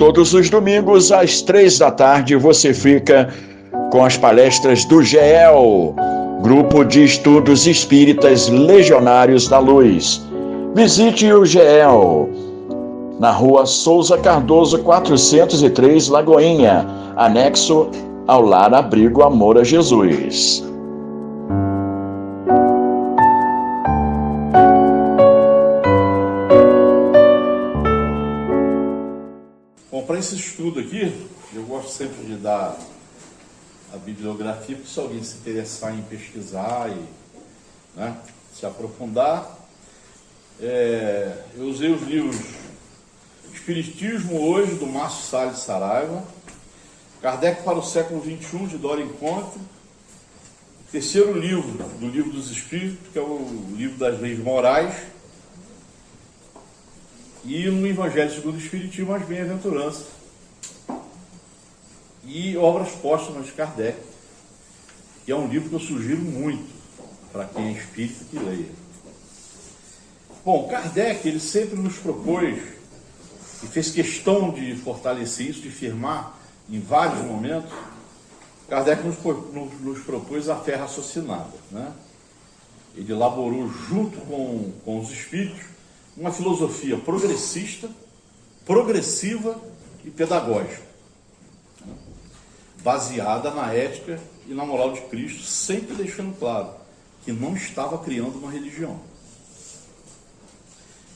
todos os domingos, às 3 da tarde, você fica com as palestras do GEL, Grupo de Estudos Espíritas Legionários da Luz. Visite o GEL, na Rua Souza Cardoso, 403, Lagoinha, anexo ao Lar Abrigo Amor a Jesus. Bom, para esse estudo aqui, eu gosto sempre de dar a bibliografia, porque se alguém se interessar em pesquisar e se aprofundar, eu usei os livros Espiritismo Hoje, do Márcio Salles Saraiva, Kardec para o Século XXI, de Dora Encontro, o terceiro livro do Livro dos Espíritos, que é o livro das Leis Morais, e no Evangelho segundo o Espiritismo, as Bem-aventuranças, e Obras Póstumas de Kardec, que é um livro que eu sugiro muito para quem é espírita que leia. Bom, Kardec, ele sempre nos propôs, e fez questão de fortalecer isso, de firmar em vários momentos. Kardec nos propôs a fé raciocinada, né? Ele elaborou junto com os espíritos uma filosofia progressista, progressiva e pedagógica, baseada na ética e na moral de Cristo, sempre deixando claro que não estava criando uma religião.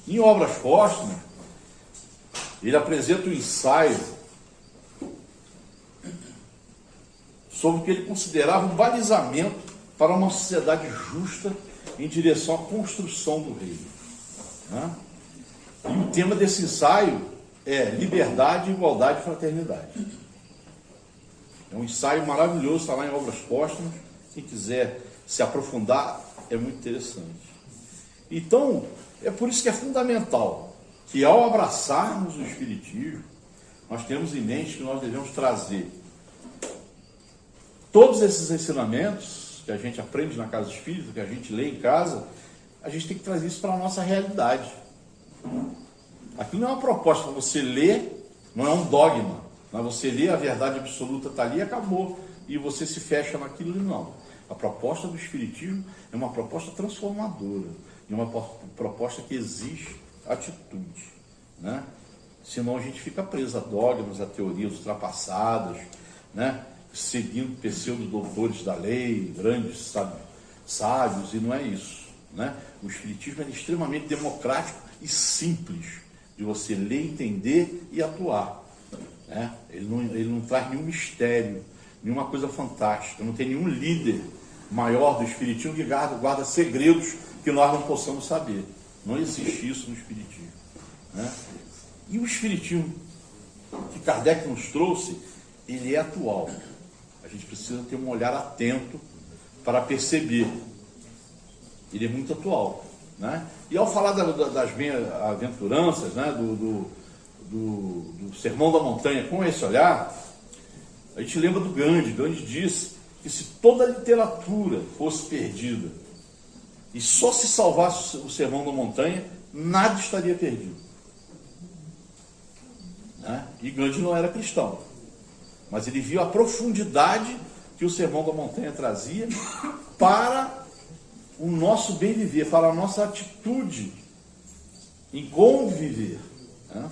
Em Obras Póstumas, ele apresenta um ensaio sobre o que ele considerava um balizamento para uma sociedade justa em direção à construção do reino. E o tema desse ensaio é liberdade, igualdade e fraternidade. É um ensaio maravilhoso, está lá em Obras Póstumas. Quem quiser se aprofundar, é muito interessante. Então, é por isso que é fundamental que, ao abraçarmos o Espiritismo, nós temos em mente que nós devemos trazer todos esses ensinamentos que a gente aprende na casa espírita, que a gente lê em casa, a gente tem que trazer isso para a nossa realidade. Aqui não é uma proposta para você ler, não é um dogma. Mas você lê, a verdade absoluta está ali e acabou. E você se fecha naquilo, não. A proposta do Espiritismo é uma proposta transformadora. E uma proposta que exige atitude, né? Senão a gente fica preso a dogmas, a teorias ultrapassadas, né? Seguindo pseudo-doutores da lei, grandes sábios, e não é isso, né? O Espiritismo é extremamente democrático e simples de você ler, entender e atuar, né? Ele não traz nenhum mistério, nenhuma coisa fantástica, não tem nenhum líder maior do Espiritismo que guarda segredos que nós não possamos saber. Não existe isso no Espiritismo, né? E o Espiritismo que Kardec nos trouxe, ele é atual. A gente precisa ter um olhar atento para perceber. Ele é muito atual, né? E ao falar das bem-aventuranças, né, do Sermão da Montanha com esse olhar, a gente lembra do Gandhi. Gandhi disse que se toda a literatura fosse perdida e só se salvasse o Sermão da Montanha, nada estaria perdido, né? E Gandhi não era cristão, mas ele viu a profundidade que o Sermão da Montanha trazia para o nosso bem viver, para a nossa atitude em conviver, né?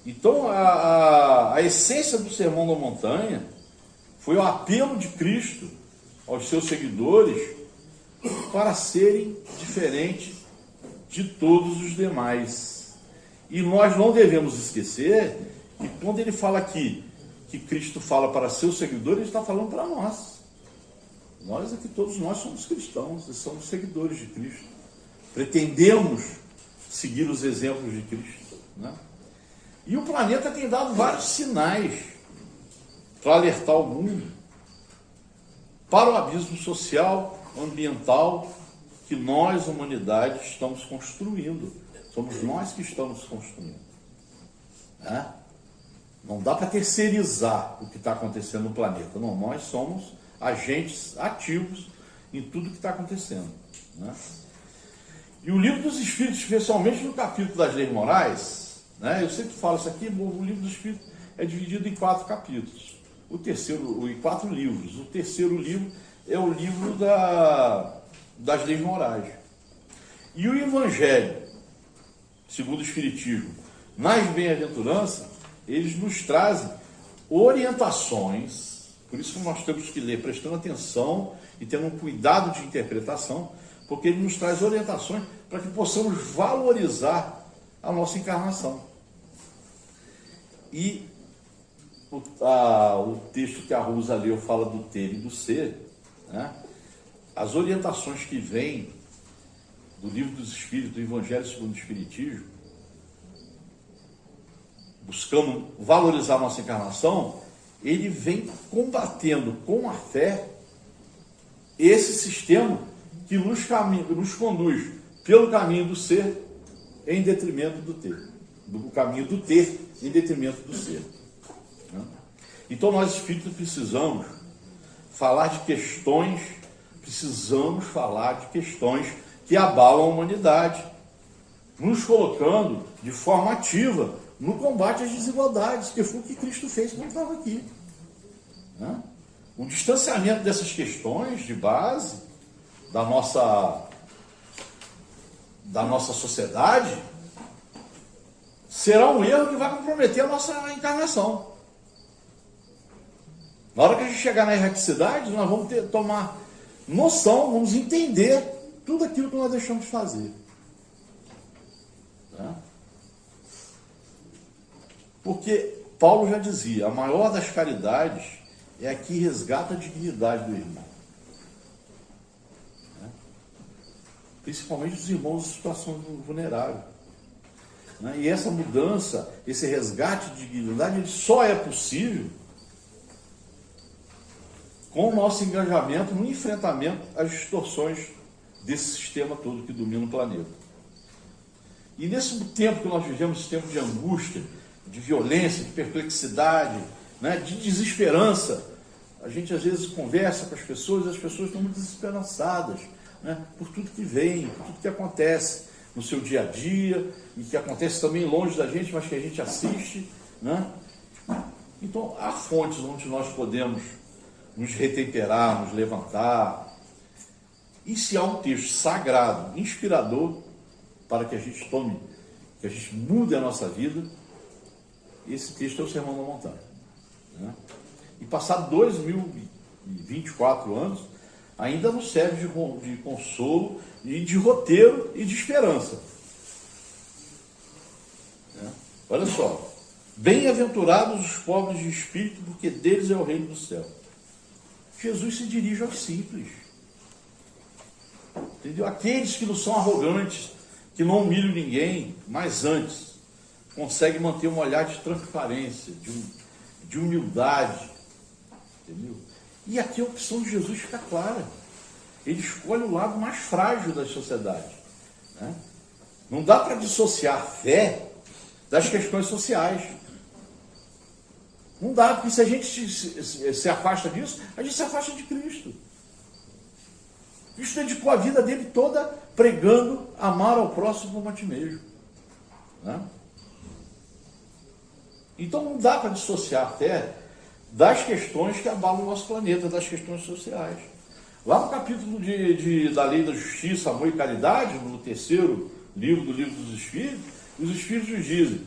Então a essência do Sermão da Montanha foi o apelo de Cristo aos seus seguidores para serem diferentes de todos os demais. E nós não devemos esquecer que quando ele fala aqui que Cristo fala para seus seguidores, ele está falando para nós. Nós aqui, todos nós somos cristãos e somos seguidores de Cristo. Pretendemos seguir os exemplos de Cristo, né? E o planeta tem dado vários sinais para alertar o mundo para o abismo social, ambiental que nós, humanidade, estamos construindo. Somos nós que estamos construindo, né? Não dá para terceirizar o que está acontecendo no planeta. Não, nós somos agentes ativos em tudo que está acontecendo, né? E o Livro dos Espíritos, especialmente no capítulo das Leis Morais, né? Eu sempre falo isso aqui, o livro do Espírito é dividido em 4 capítulos. Em 4 livros. O terceiro livro é o livro das leis morais. E o Evangelho, segundo o Espiritismo, nas bem-aventuranças, eles nos trazem orientações, por isso que nós temos que ler prestando atenção e tendo um cuidado de interpretação, porque ele nos traz orientações para que possamos valorizar a nossa encarnação. E o texto que a Rosa leu fala do ter e do ser, né? As orientações que vêm do Livro dos Espíritos, do Evangelho segundo o Espiritismo, buscando valorizar a nossa encarnação, ele vem combatendo com a fé esse sistema que nos conduz pelo caminho do ser em detrimento do ter. Do caminho do ter em detrimento do ser. Então nós espíritas precisamos falar de questões que abalam a humanidade, nos colocando de forma ativa no combate às desigualdades, que foi o que Cristo fez quando estava aqui. O distanciamento dessas questões de base da nossa sociedade será um erro que vai comprometer a nossa encarnação. Na hora que a gente chegar na erraticidade, nós vamos tomar noção, vamos entender tudo aquilo que nós deixamos de fazer. Porque Paulo já dizia, a maior das caridades é a que resgata a dignidade do irmão. Principalmente os irmãos em situação vulnerável. E essa mudança, esse resgate de dignidade, ele só é possível com o nosso engajamento no enfrentamento às distorções desse sistema todo que domina o planeta. E nesse tempo que nós vivemos, esse tempo de angústia, de violência, de perplexidade, né, de desesperança, a gente às vezes conversa com as pessoas e as pessoas estão muito desesperançadas, né, por tudo que vem, por tudo que acontece no seu dia a dia, e que acontece também longe da gente, mas que a gente assiste. Né? Então, há fontes onde nós podemos nos retemperar, nos levantar. E se há um texto sagrado, inspirador, para que a gente tome, que a gente mude a nossa vida, esse texto é o Sermão da Montanha. Né? E passado 2024 anos, ainda nos serve de consolo, e de roteiro e de esperança. Olha só. Bem-aventurados os pobres de espírito, porque deles é o reino do céu. Jesus se dirige aos simples. Entendeu? Aqueles que não são arrogantes, que não humilham ninguém, mas antes conseguem manter um olhar de transparência, de humildade. Entendeu? E aqui a opção de Jesus fica clara. Ele escolhe o lado mais frágil da sociedade. Né? Não dá para dissociar a fé das questões sociais. Não dá, porque se a gente se afasta disso, a gente se afasta de Cristo. Cristo dedicou a vida dele toda pregando amar ao próximo como a ti mesmo. Né? Então não dá para dissociar a fé das questões que abalam o nosso planeta, das questões sociais. Lá no capítulo da Lei da Justiça, Amor e Caridade, no terceiro livro do Livro dos Espíritos, os Espíritos dizem: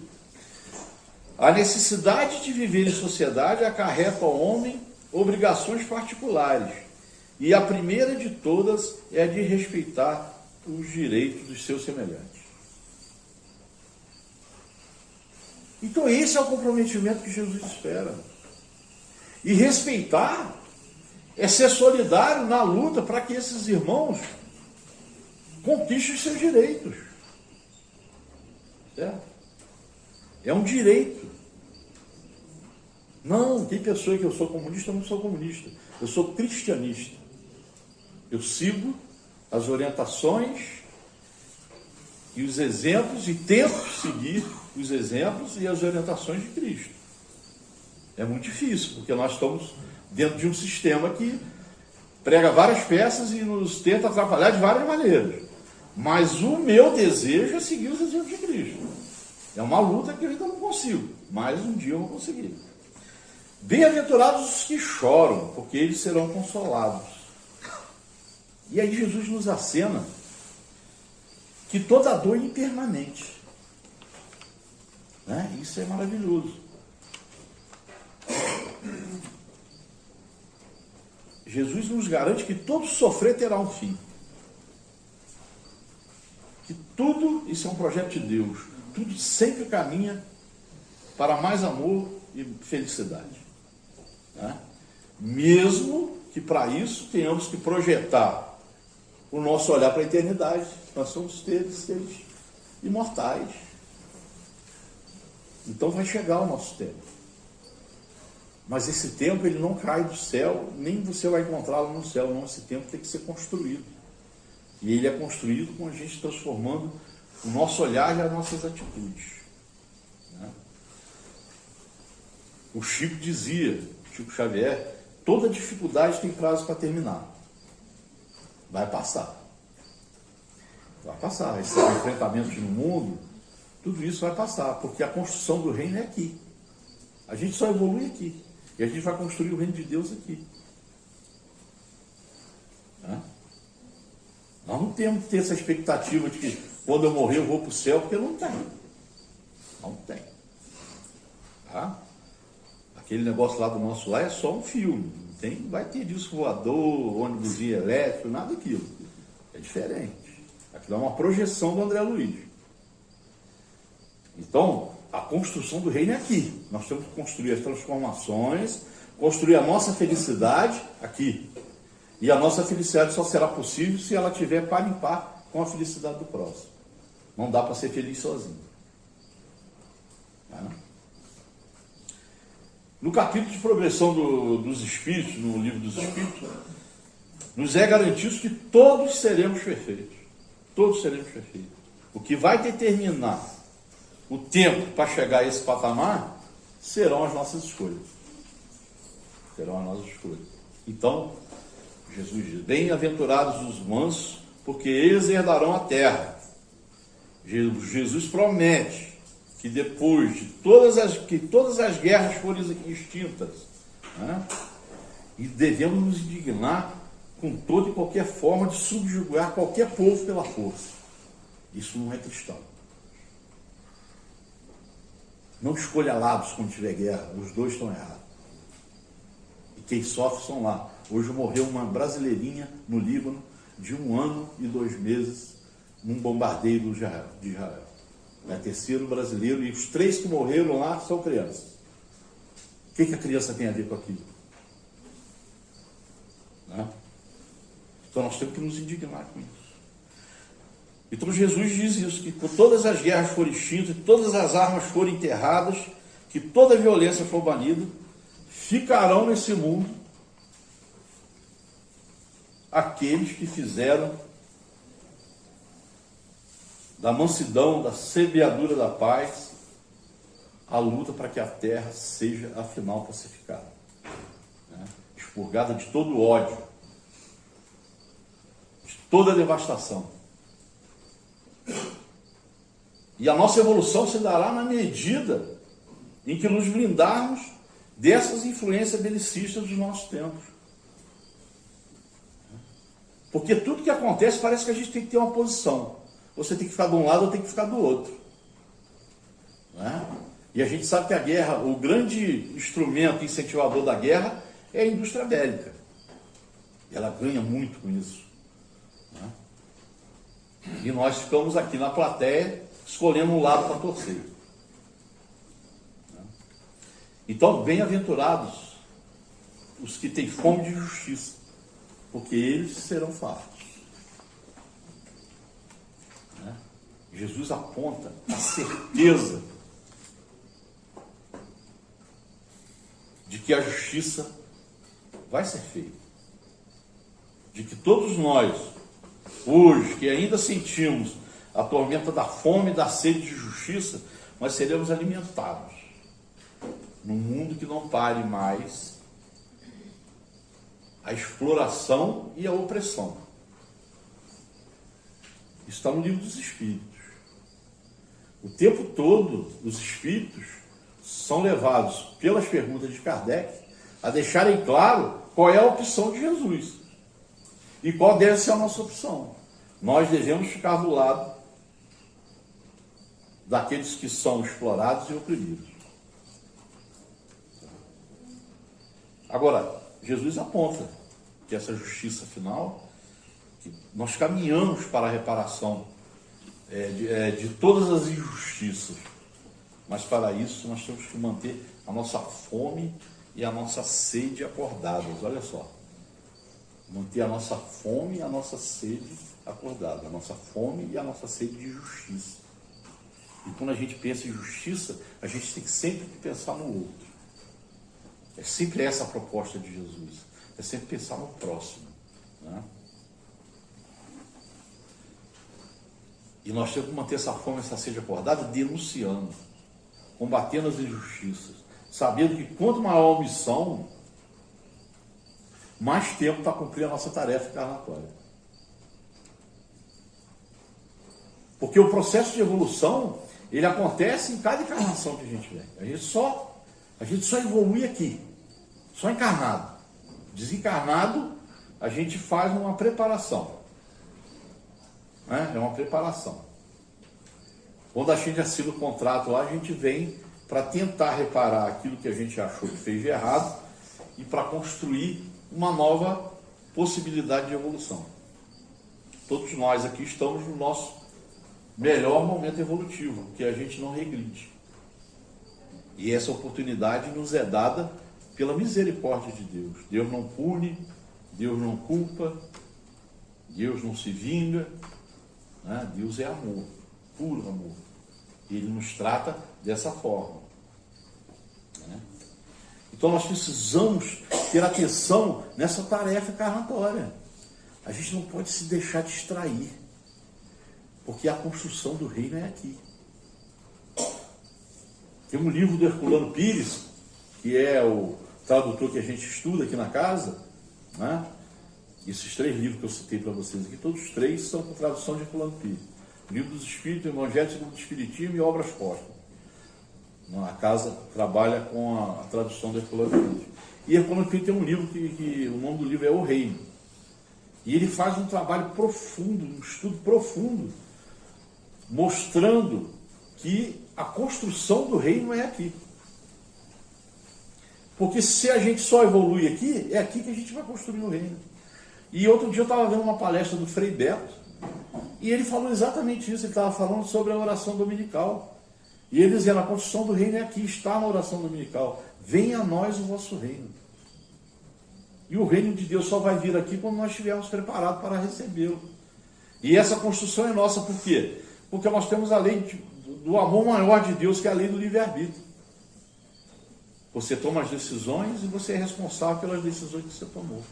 a necessidade de viver em sociedade acarreta ao homem obrigações particulares, e a primeira de todas é a de respeitar os direitos dos seus semelhantes. Então esse é o comprometimento que Jesus espera. E respeitar é ser solidário na luta para que esses irmãos conquistem os seus direitos. Certo? É um direito. Não, tem pessoa que eu sou comunista, eu não sou comunista. Eu sou cristianista. Eu sigo as orientações e os exemplos e tento seguir os exemplos e as orientações de Cristo. É muito difícil, porque nós estamos dentro de um sistema que prega várias peças e nos tenta atrapalhar de várias maneiras. Mas o meu desejo é seguir os exemplos de Cristo. É uma luta que eu ainda não consigo, mas um dia eu vou conseguir. Bem-aventurados os que choram, porque eles serão consolados. E aí Jesus nos acena que toda dor é impermanente. Né? Isso é maravilhoso. Jesus nos garante que todo sofrer terá um fim. Que tudo, isso é um projeto de Deus, tudo sempre caminha para mais amor e felicidade. Né? Mesmo que para isso tenhamos que projetar o nosso olhar para a eternidade. Nós somos seres imortais. Então vai chegar o nosso tempo. Mas esse tempo ele não cai do céu, nem você vai encontrá-lo no céu, não. Esse tempo tem que ser construído. E ele é construído com a gente transformando o nosso olhar e as nossas atitudes. Né? O Chico dizia, Chico Xavier, toda dificuldade tem prazo para terminar. Vai passar. Vai passar. Esses enfrentamentos no mundo, tudo isso vai passar, porque a construção do reino é aqui. A gente só evolui aqui. E a gente vai construir o reino de Deus aqui. Né? Nós não temos que ter essa expectativa de que quando eu morrer eu vou para o céu, porque não tem. Não tem. Tá? Aquele negócio lá do nosso lar é só um filme. Não vai ter disco voador, ônibus elétrico, nada daquilo. É diferente. Aquilo é uma projeção do André Luiz. Então, a construção do reino é aqui. Nós temos que construir as transformações, construir a nossa felicidade aqui. E a nossa felicidade só será possível se ela tiver par em par com a felicidade do próximo. Não dá para ser feliz sozinho. Tá? No capítulo de progressão dos Espíritos, no livro dos Espíritos, nos é garantido que todos seremos perfeitos. Todos seremos perfeitos. O que vai determinar o tempo para chegar a esse patamar serão as nossas escolhas. Serão as nossas escolhas. Então, Jesus diz, bem-aventurados os mansos, porque eles herdarão a terra. Jesus promete que depois de todas as guerras forem extintas, né, e devemos nos indignar com toda e qualquer forma de subjugar qualquer povo pela força. Isso não é cristão. Não escolha lados quando tiver guerra, os dois estão errados. E quem sofre são lá. Hoje morreu uma brasileirinha no Líbano de 1 ano e 2 meses num bombardeio de Israel. É o terceiro brasileiro e os 3 que morreram lá são crianças. O que a criança tem a ver com aquilo? Né? Então nós temos que nos indignar com isso. Então Jesus diz isso, que quando todas as guerras forem extintas, todas as armas forem enterradas, que toda a violência for banida, ficarão nesse mundo aqueles que fizeram da mansidão, da semeadura da paz, a luta para que a terra seja, afinal, pacificada. Né? Expurgada de todo o ódio, de toda a devastação. E a nossa evolução se dará na medida em que nos blindarmos dessas influências belicistas dos nossos tempos. Porque tudo que acontece parece que a gente tem que ter uma posição. Você tem que ficar de um lado ou tem que ficar do outro. Né? E a gente sabe que a guerra, o grande instrumento incentivador da guerra é a indústria bélica. Ela ganha muito com isso. Né? E nós ficamos aqui na plateia escolhendo um lado para torcer. Então, bem-aventurados os que têm fome de justiça, porque eles serão fartos. Jesus aponta a certeza de que a justiça vai ser feita. De que todos nós, hoje, que ainda sentimos a tormenta da fome e da sede de justiça, nós seremos alimentados num mundo que não pare mais a exploração e a opressão. Isso está no livro dos Espíritos. O tempo todo, os espíritos são levados pelas perguntas de Kardec a deixarem claro qual é a opção de Jesus e qual deve ser a nossa opção. Nós devemos ficar do lado daqueles que são explorados e oprimidos. Agora, Jesus aponta que essa justiça final, que nós caminhamos para a reparação de todas as injustiças, mas para isso nós temos que manter a nossa fome e a nossa sede acordadas. Olha só, manter a nossa fome e a nossa sede acordadas, a nossa fome e a nossa sede de justiça. E quando a gente pensa em justiça, a gente tem que sempre pensar no outro. É sempre essa a proposta de Jesus, é sempre pensar no próximo, né? E nós temos que manter essa fome, essa sede acordada, denunciando, combatendo as injustiças, sabendo que quanto maior a omissão, mais tempo para cumprir a nossa tarefa encarnatória. Porque o processo de evolução, ele acontece em cada encarnação que a gente vem. A gente só evolui aqui, só encarnado. Desencarnado, a gente faz uma preparação. É uma preparação. Quando a gente assina o contrato lá, a gente vem para tentar reparar aquilo que a gente achou que fez de errado e para construir uma nova possibilidade de evolução. Todos nós aqui estamos no nosso melhor momento evolutivo, que a gente não regride. E essa oportunidade nos é dada pela misericórdia de Deus. Deus não pune, Deus não culpa, Deus não se vinga, né? Deus é amor, puro amor. E Ele nos trata dessa forma, né? Então nós precisamos ter atenção nessa tarefa encarnatória. A gente não pode se deixar distrair, porque a construção do reino é aqui. Tem um livro do Herculano Pires, que é o tradutor que a gente estuda aqui na casa, né? Esses 3 livros que eu citei para vocês aqui, todos os 3 são com tradução de Herculano Pires. Livro dos Espíritos, Evangelho segundo o Espiritismo e Obras Póstumas. A casa trabalha com a tradução do Herculano Pires. E Herculano Pires tem um livro que o nome do livro é O Reino. E ele faz um trabalho profundo, um estudo profundo, mostrando que a construção do reino é aqui. Porque se a gente só evolui aqui, é aqui que a gente vai construir o reino. E outro dia eu estava vendo uma palestra do Frei Beto, e ele falou exatamente isso. Ele estava falando sobre a oração dominical. E ele dizia, a construção do reino é aqui, está na oração dominical. Venha a nós o vosso reino. E o reino de Deus só vai vir aqui quando nós estivermos preparados para recebê-lo. E essa construção é nossa, por quê? Porque nós temos a lei do amor maior de Deus, que é a lei do livre-arbítrio. Você toma as decisões e você é responsável pelas decisões que você tomou.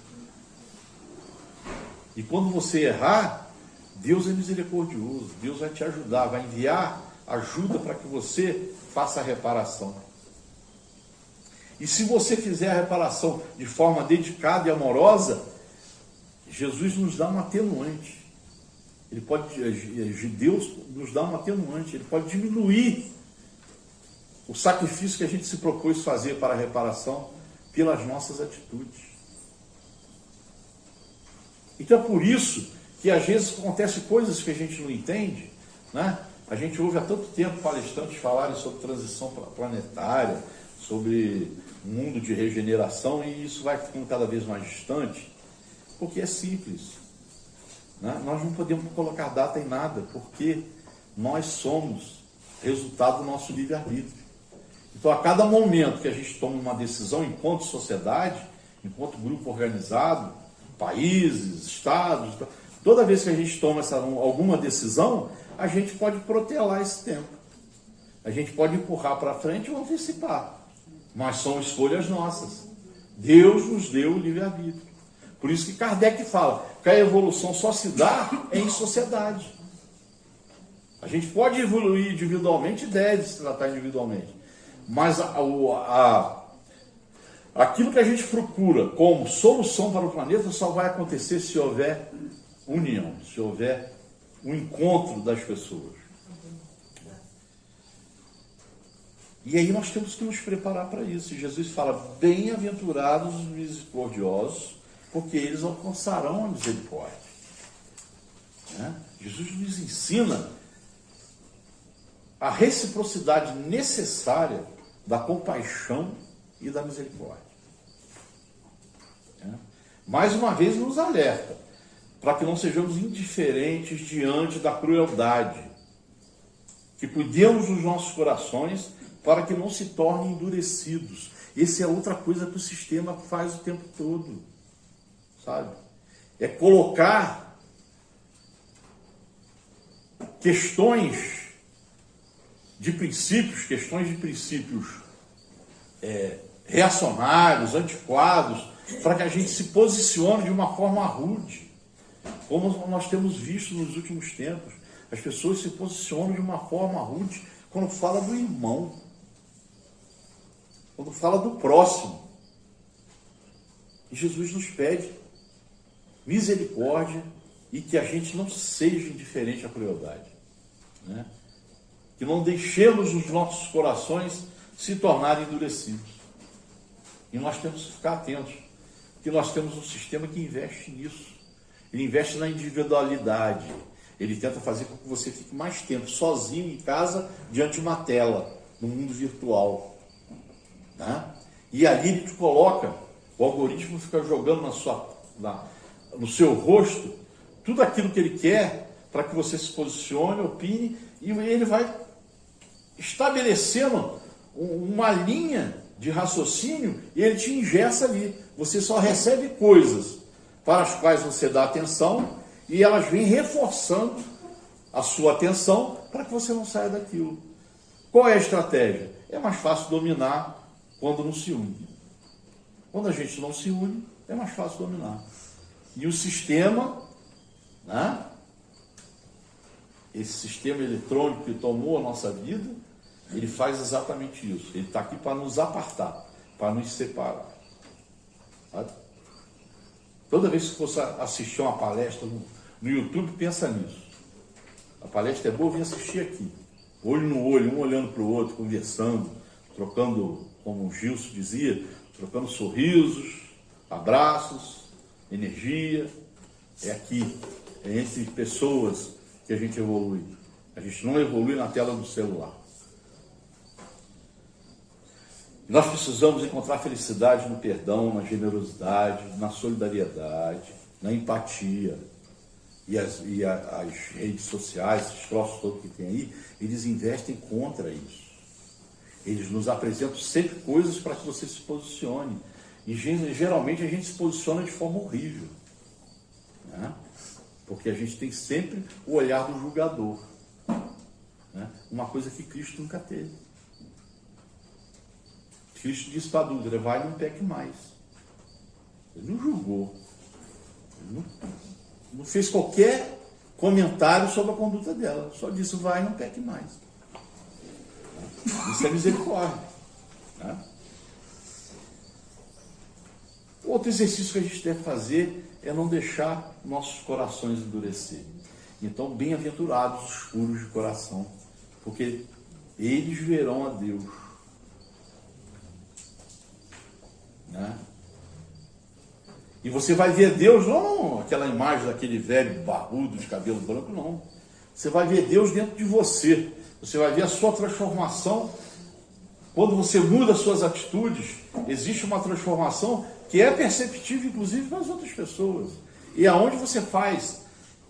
E quando você errar, Deus é misericordioso, Deus vai te ajudar, vai enviar ajuda para que você faça a reparação. E se você fizer a reparação de forma dedicada e amorosa, Jesus nos dá um atenuante. Deus nos dá um atenuante, Ele pode diminuir o sacrifício que a gente se propôs fazer para a reparação pelas nossas atitudes. Então é por isso que às vezes acontecem coisas que a gente não entende, né? A gente ouve há tanto tempo palestrantes falarem sobre transição planetária, sobre mundo de regeneração, e isso vai ficando cada vez mais distante, porque é simples, né? Nós não podemos colocar data em nada, porque nós somos resultado do nosso livre-arbítrio. Então, a cada momento que a gente toma uma decisão, enquanto sociedade, enquanto grupo organizado, países, estados, toda vez que a gente toma alguma decisão, a gente pode protelar esse tempo. A gente pode empurrar para frente ou antecipar. Mas são escolhas nossas. Deus nos deu o livre-arbítrio. Por isso que Kardec fala que a evolução só se dá em sociedade. A gente pode evoluir individualmente e deve se tratar individualmente. Mas aquilo que a gente procura como solução para o planeta só vai acontecer se houver união, se houver um encontro das pessoas. E aí nós temos que nos preparar para isso. E Jesus fala, bem-aventurados os misericordiosos, porque eles alcançarão a misericórdia. Jesus nos ensina a reciprocidade necessária da compaixão e da misericórdia. Mais uma vez nos alerta, para que não sejamos indiferentes diante da crueldade, que cuidemos dos nossos corações para que não se tornem endurecidos. Essa é outra coisa que o sistema faz o tempo todo, sabe? É colocar questões de princípios reacionários, antiquados, para que a gente se posicione de uma forma rude, como nós temos visto nos últimos tempos. As pessoas se posicionam de uma forma rude quando fala do irmão, quando fala do próximo. E Jesus nos pede misericórdia e que a gente não seja indiferente à crueldade, que não deixemos os nossos corações se tornarem endurecidos. E nós temos que ficar atentos, porque nós temos um sistema que investe nisso. Ele investe na individualidade. Ele tenta fazer com que você fique mais tempo sozinho em casa, diante de uma tela, no mundo virtual. E ali ele te coloca, o algoritmo fica jogando no seu rosto tudo aquilo que ele quer para que você se posicione, opine, e ele vai estabelecendo uma linha de raciocínio e ele te ingessa ali. Você só recebe coisas para as quais você dá atenção e elas vêm reforçando a sua atenção para que você não saia daquilo. Qual é a estratégia? É mais fácil dominar quando não se une. Quando a gente não se une, é mais fácil dominar. E o sistema, esse sistema eletrônico que tomou a nossa vida, ele faz exatamente isso. Ele está aqui para nos apartar, para nos separar. Sabe? Toda vez que você assistir uma palestra no YouTube, pensa nisso. A palestra é boa, vem assistir aqui. Olho no olho, um olhando para o outro, conversando, trocando, como o Gilson dizia, trocando sorrisos, abraços, energia. É aqui, é entre pessoas que a gente evolui. A gente não evolui na tela do celular. Nós precisamos encontrar felicidade no perdão, na generosidade, na solidariedade, na empatia. E as redes sociais, esses troços todos que tem aí, eles investem contra isso. Eles nos apresentam sempre coisas para que você se posicione. E geralmente a gente se posiciona de forma horrível. Porque a gente tem sempre o olhar do julgador. Uma coisa que Cristo nunca teve. Cristo disse para a adúltera, vai e não peque mais. Ele não julgou. Ele não fez qualquer comentário sobre a conduta dela. Só disse, vai e não peque mais. Isso é misericórdia. Outro exercício que a gente deve fazer é não deixar nossos corações endurecer. Então, bem-aventurados os puros de coração, porque eles verão a Deus. E você vai ver Deus, não aquela imagem daquele velho barbudo de cabelo branco, não. Você vai ver Deus dentro de você. Você vai ver a sua transformação. Quando você muda as suas atitudes, existe uma transformação que é perceptível, inclusive, para as outras pessoas. E aonde você faz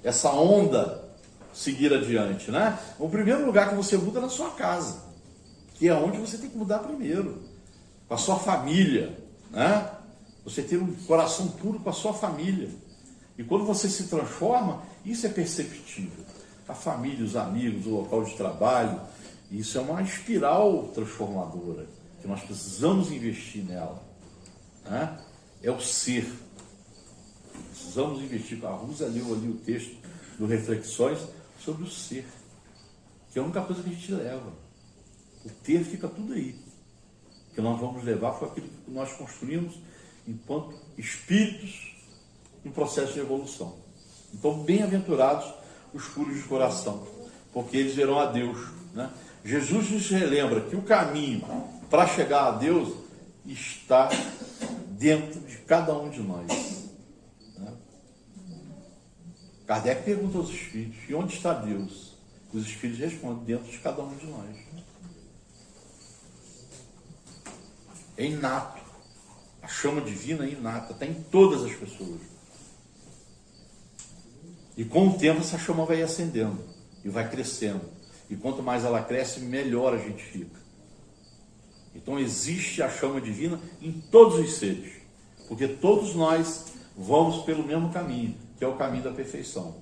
essa onda seguir adiante, O primeiro lugar que você muda é na sua casa, que é onde você tem que mudar primeiro, com a sua família, Você ter um coração puro com a sua família. E quando você se transforma, isso é perceptível. A família, os amigos, o local de trabalho, isso é uma espiral transformadora, que nós precisamos investir nela. É o ser. Precisamos investir. A Rosa leu ali o texto do Reflexões sobre o ser, que é a única coisa que a gente leva. O ter fica tudo aí. O que nós vamos levar foi aquilo que nós construímos enquanto espíritos em processo de evolução. Então, bem-aventurados os puros de coração, porque eles verão a Deus. Jesus nos relembra que o caminho para chegar a Deus está dentro de cada um de nós. Né? Kardec pergunta aos espíritos: e onde está Deus? Os espíritos respondem: dentro de cada um de nós. É inato. A chama divina é inata, está em todas as pessoas. E com o tempo essa chama vai acendendo e vai crescendo. E quanto mais ela cresce, melhor a gente fica. Então existe a chama divina em todos os seres, porque todos nós vamos pelo mesmo caminho, que é o caminho da perfeição.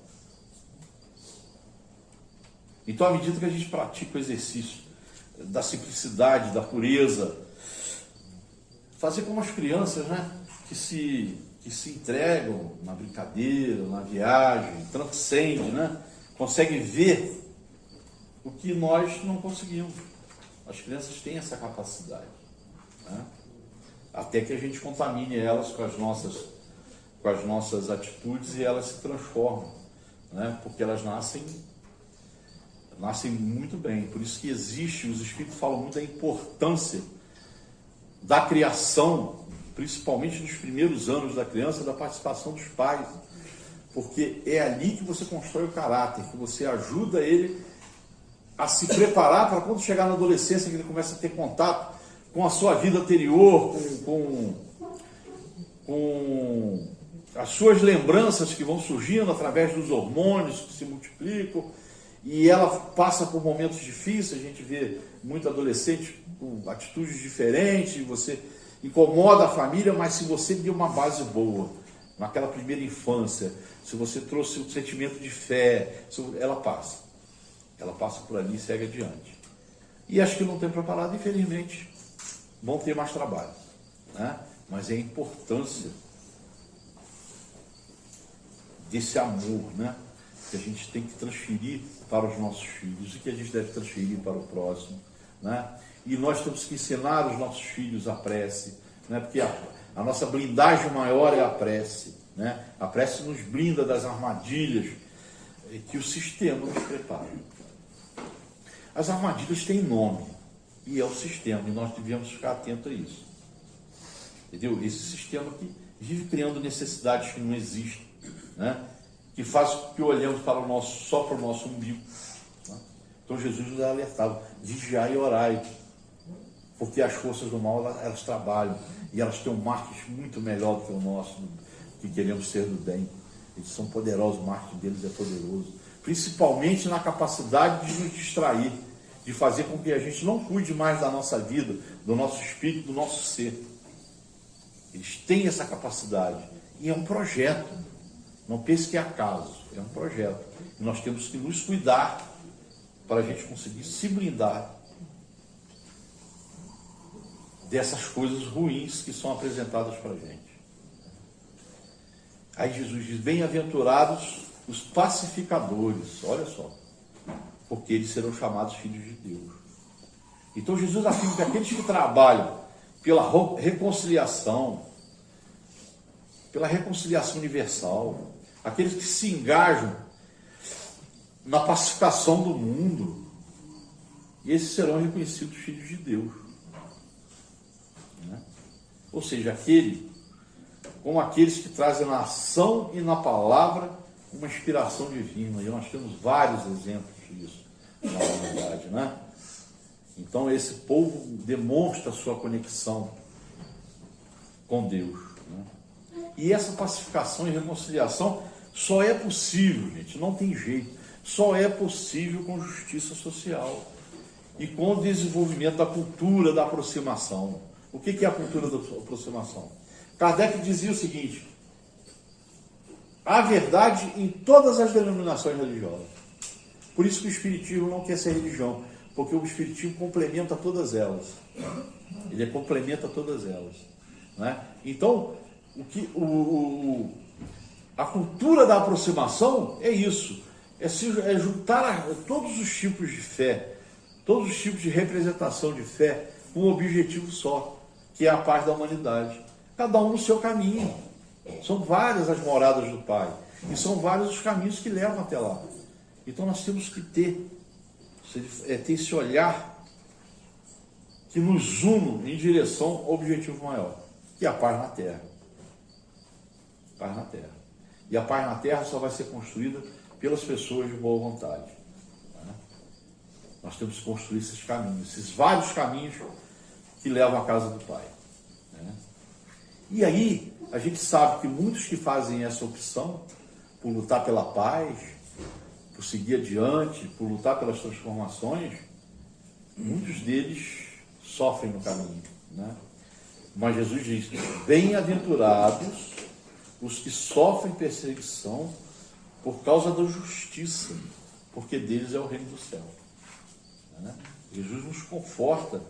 Então, à medida que a gente pratica o exercício da simplicidade, da pureza, fazer como as crianças, né? Que se entregam na brincadeira, na viagem, transcendem, né? Conseguem ver o que nós não conseguimos. As crianças têm essa capacidade, né? Até que a gente contamine elas com as nossas atitudes e elas se transformam, né? Porque elas nascem muito bem. Por isso que existe, os espíritos falam muito da importância da criação, principalmente nos primeiros anos da criança, da participação dos pais, porque é ali que você constrói o caráter, que você ajuda ele a se preparar para quando chegar na adolescência, que ele começa a ter contato com a sua vida anterior, com as suas lembranças que vão surgindo através dos hormônios que se multiplicam, e ela passa por momentos difíceis. A gente vê muito adolescente com atitudes diferentes, você incomoda a família, mas se você deu uma base boa naquela primeira infância, se você trouxe um sentimento de fé, ela passa por ali e segue adiante. E acho que não tem preparado, infelizmente, vão ter mais trabalho, né? Mas é a importância desse amor, né? Que a gente tem que transferir para os nossos filhos e que a gente deve transferir para o próximo, né? E nós temos que ensinar os nossos filhos a prece, né? Porque a nossa blindagem maior é a prece, né? A prece nos blinda das armadilhas que o sistema nos prepara. As armadilhas têm nome, e é o sistema, e nós devemos ficar atentos a isso. Entendeu? Esse sistema que vive criando necessidades que não existem, né? Que faz com que olhemos só para o nosso umbigo. Né? Então Jesus nos alertava: vigiai e orai, porque as forças do mal elas trabalham, e elas têm um marketing muito melhor do que o nosso, que queremos ser do bem. Eles são poderosos, o marketing deles é poderoso, principalmente na capacidade de nos distrair, de fazer com que a gente não cuide mais da nossa vida, do nosso espírito, do nosso ser. Eles têm essa capacidade, e é um projeto. Não pense que é acaso, é um projeto. E nós temos que nos cuidar para a gente conseguir se blindar dessas coisas ruins que são apresentadas para a gente. Aí Jesus diz: bem-aventurados os pacificadores, olha só, porque eles serão chamados filhos de Deus. Então Jesus afirma que aqueles que trabalham pela reconciliação universal, aqueles que se engajam na pacificação do mundo, esses serão reconhecidos filhos de Deus, né? Ou seja, como aqueles que trazem na ação e na palavra uma inspiração divina. E nós temos vários exemplos disso na humanidade, né? Então esse povo demonstra a sua conexão com Deus, né? E essa pacificação e reconciliação só é possível, gente, não tem jeito, só é possível com justiça social e com o desenvolvimento da cultura da aproximação. O que é a cultura da aproximação? Kardec dizia o seguinte: há verdade em todas as denominações religiosas. Por isso que o Espiritismo não quer ser religião, porque o Espiritismo complementa todas elas. Ele complementa todas elas, né? Então, a cultura da aproximação é isso, é juntar todos os tipos de fé, todos os tipos de representação de fé, com um objetivo só, que é a paz da humanidade. Cada um no seu caminho. São várias as moradas do Pai, e são vários os caminhos que levam até lá. Então nós temos que ter É ter esse olhar que nos une em direção ao objetivo maior, que é a paz na terra. Paz na terra. E a paz na terra só vai ser construída pelas pessoas de boa vontade. Né? Nós temos que construir esses caminhos, esses vários caminhos que levam à casa do Pai. Né? E aí, a gente sabe que muitos que fazem essa opção por lutar pela paz, por seguir adiante, por lutar pelas transformações, muitos deles sofrem no caminho. Né? Mas Jesus diz: bem-aventurados os que sofrem perseguição por causa da justiça, porque deles é o reino do céu. Né? Jesus nos conforta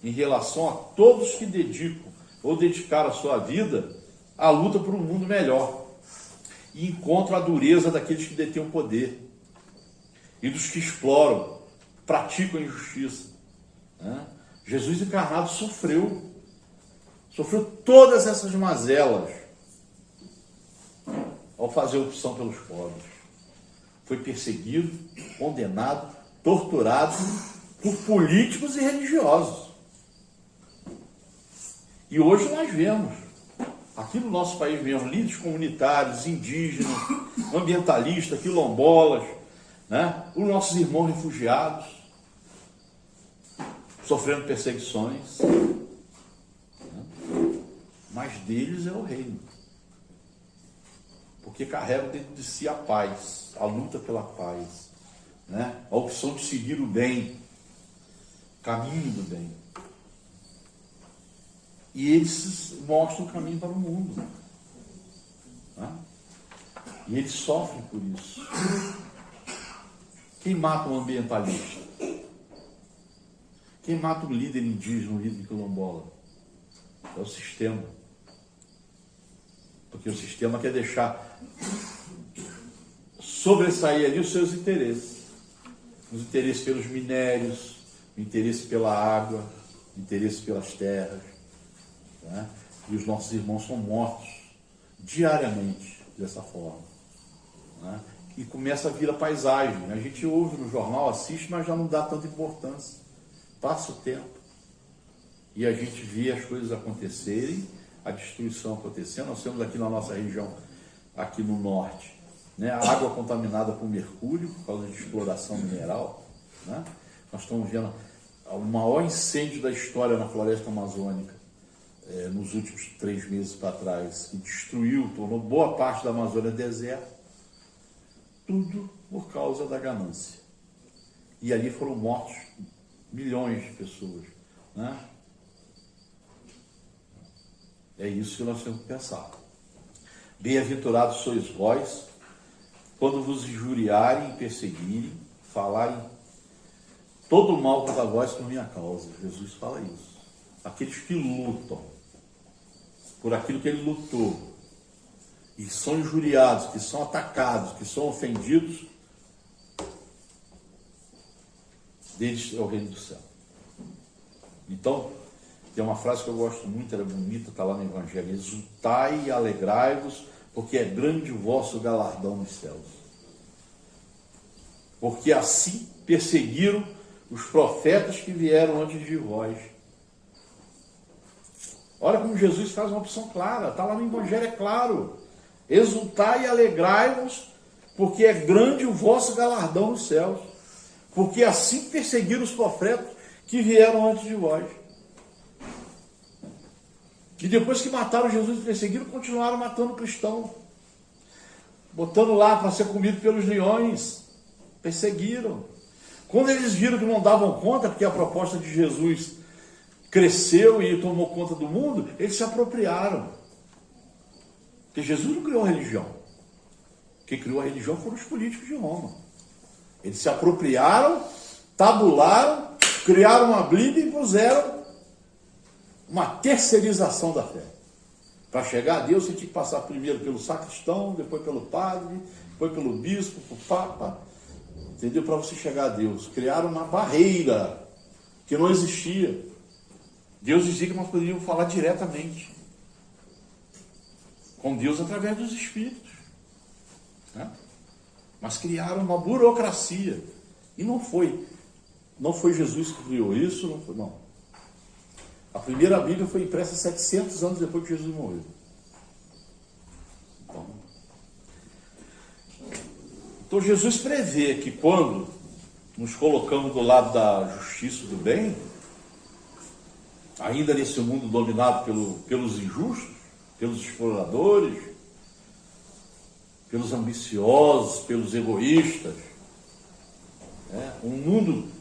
em relação a todos que dedicam ou dedicaram a sua vida à luta por um mundo melhor e encontram a dureza daqueles que detêm o poder e dos que exploram, praticam a injustiça. Né? Jesus encarnado sofreu todas essas mazelas ao fazer opção pelos pobres. Foi perseguido, condenado, torturado por políticos e religiosos. E hoje nós vemos, aqui no nosso país mesmo, líderes comunitários, indígenas, ambientalistas, quilombolas, né? Os nossos irmãos refugiados, sofrendo perseguições, né? Mas deles é o reino, porque carregam dentro de si a paz, a luta pela paz, né? A opção de seguir o bem, o caminho do bem. E eles mostram o caminho para o mundo. Né? E eles sofrem por isso. Quem mata um ambientalista? Quem mata um líder indígena, um líder quilombola? É o sistema. Porque o sistema quer deixar sobressair ali os seus interesses. Os interesses pelos minérios, o interesse pela água, o interesse pelas terras. Né? E os nossos irmãos são mortos diariamente dessa forma. Né? E começa a vir a paisagem. A gente ouve no jornal, assiste, mas já não dá tanta importância. Passa o tempo e a gente vê as coisas acontecerem, a destruição acontecendo. Nós temos aqui na nossa região, aqui no norte, né, a água contaminada por mercúrio por causa de exploração mineral. Né? Nós estamos vendo o maior incêndio da história na floresta amazônica nos últimos 3 meses para trás, que destruiu, tornou boa parte da Amazônia deserto, tudo por causa da ganância. E ali foram mortos milhões de pessoas. Né? É isso que nós temos que pensar. Bem-aventurados sois vós, quando vos injuriarem e perseguirem, falarem todo mal contra vós por minha causa. Jesus fala isso. Aqueles que lutam por aquilo que ele lutou, e são injuriados, que são atacados, que são ofendidos, deles é o reino do céu. Então, tem uma frase que eu gosto muito, ela é bonita, está lá no Evangelho: exultai e alegrai-vos, porque é grande o vosso galardão nos céus. Porque assim perseguiram os profetas que vieram antes de vós. Olha como Jesus faz uma opção clara, está lá no Evangelho, é claro. Exultai e alegrai-vos, porque é grande o vosso galardão nos céus. Porque assim perseguiram os profetas que vieram antes de vós. E depois que mataram Jesus e perseguiram, continuaram matando cristão. Botando lá para ser comido pelos leões. Perseguiram. Quando eles viram que não davam conta, porque a proposta de Jesus cresceu e tomou conta do mundo, eles se apropriaram. Porque Jesus não criou a religião. Quem criou a religião foram os políticos de Roma. Eles se apropriaram, tabularam, criaram uma Bíblia e puseram uma terceirização da fé. Para chegar a Deus, você tinha que passar primeiro pelo sacristão, depois pelo padre, depois pelo bispo, pelo papa, entendeu? Para você chegar a Deus. Criaram uma barreira que não existia. Deus dizia que nós poderíamos falar diretamente com Deus através dos Espíritos. Né? Mas criaram uma burocracia. E não foi Não foi Jesus que criou isso, não foi, não. A primeira Bíblia foi impressa 700 anos depois que Jesus morreu. Então Jesus prevê que quando nos colocamos do lado da justiça e do bem, ainda nesse mundo dominado pelos injustos, pelos exploradores, pelos ambiciosos, pelos egoístas, um mundo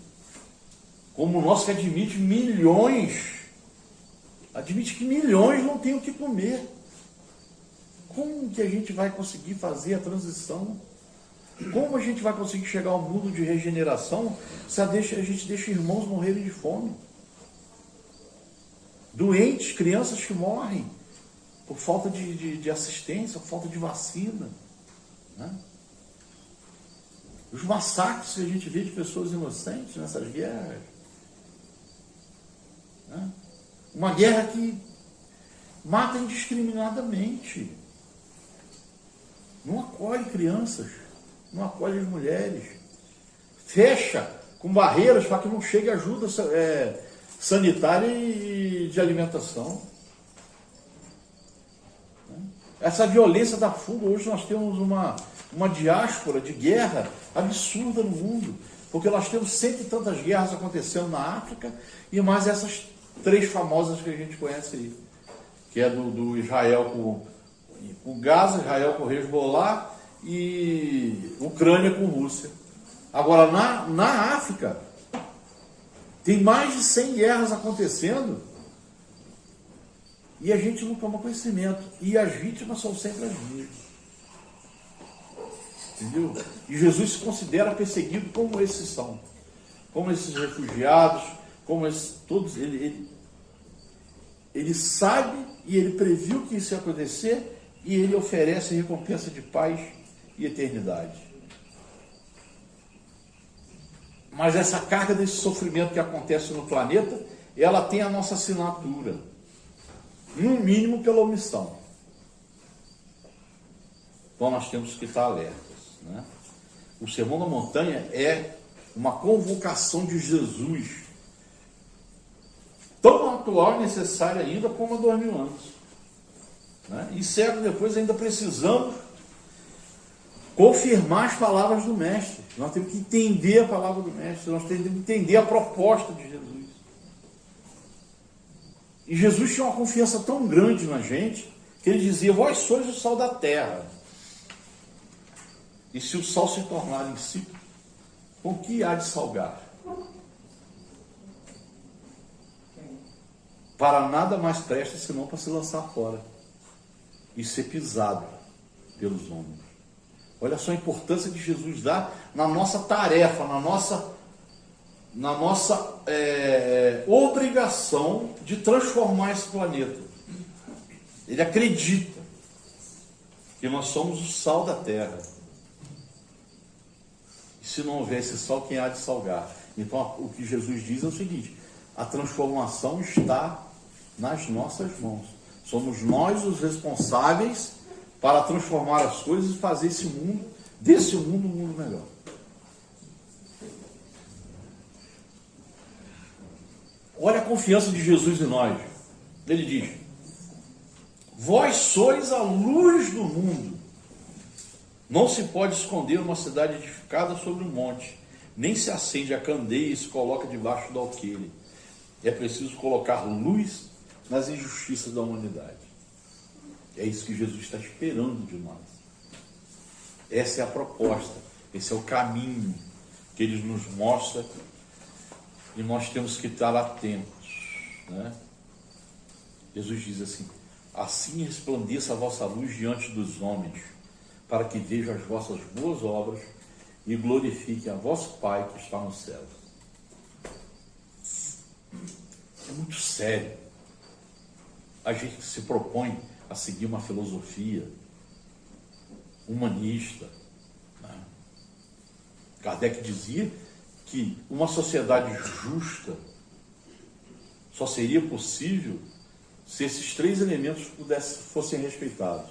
como o nosso que admite que milhões não têm o que comer. Como que a gente vai conseguir fazer a transição? Como a gente vai conseguir chegar ao mundo de regeneração se a gente deixa irmãos morrerem de fome? Doentes, crianças que morrem por falta de assistência, por falta de vacina. Né? Os massacres que a gente vê de pessoas inocentes nessas guerras. Né? Uma guerra que mata indiscriminadamente. Não acolhe crianças, não acolhe as mulheres. Fecha com barreiras para que não chegue ajuda sanitária e de alimentação. Essa violência da fuga, hoje nós temos uma diáspora de guerra absurda no mundo, porque nós temos cento e tantas guerras acontecendo na África, e mais essas 3 famosas que a gente conhece aí, que é do Israel com Gaza, Israel com Hezbollah e Ucrânia com Rússia. Agora, na África, tem mais de 100 guerras acontecendo e a gente não toma conhecimento. E as vítimas são sempre as mesmas. Entendeu? E Jesus se considera perseguido como esses são. Como esses refugiados, como esses, todos. Ele sabe e ele previu que isso ia acontecer e ele oferece recompensa de paz e eternidade. Mas essa carga desse sofrimento que acontece no planeta, ela tem a nossa assinatura. No mínimo pela omissão. Então nós temos que estar alertas. Né? O Sermão da Montanha é uma convocação de Jesus, tão atual e necessária ainda como há 2000 anos. Né? E séculos depois ainda precisamos confirmar as palavras do Mestre. Nós temos que entender a palavra do Mestre, nós temos que entender a proposta de Jesus. E Jesus tinha uma confiança tão grande na gente, que ele dizia: vós sois o sal da terra. E se o sal se tornar insípido, com que há de salgar? Para nada mais presta senão para se lançar fora e ser pisado pelos homens. Olha só a importância que Jesus dá na nossa tarefa, na nossa obrigação de transformar esse planeta. Ele acredita que nós somos o sal da terra. E se não houver esse sal, quem há de salgar? Então o que Jesus diz é o seguinte: a transformação está nas nossas mãos. Somos nós os responsáveis para transformar as coisas e fazer desse mundo um mundo melhor. Olha a confiança de Jesus em nós. Ele diz: vós sois a luz do mundo. Não se pode esconder uma cidade edificada sobre um monte, nem se acende a candeia e se coloca debaixo do alqueire. É preciso colocar luz nas injustiças da humanidade. É isso que Jesus está esperando de nós. Essa é a proposta, esse é o caminho que ele nos mostra e nós temos que estar atentos. Né? Jesus diz assim: assim resplandeça a vossa luz diante dos homens, para que vejam as vossas boas obras e glorifiquem a vosso Pai que está nos céus. É muito sério. A gente se propõe a seguir uma filosofia humanista. Né? Kardec dizia que uma sociedade justa só seria possível se esses 3 elementos fossem respeitados: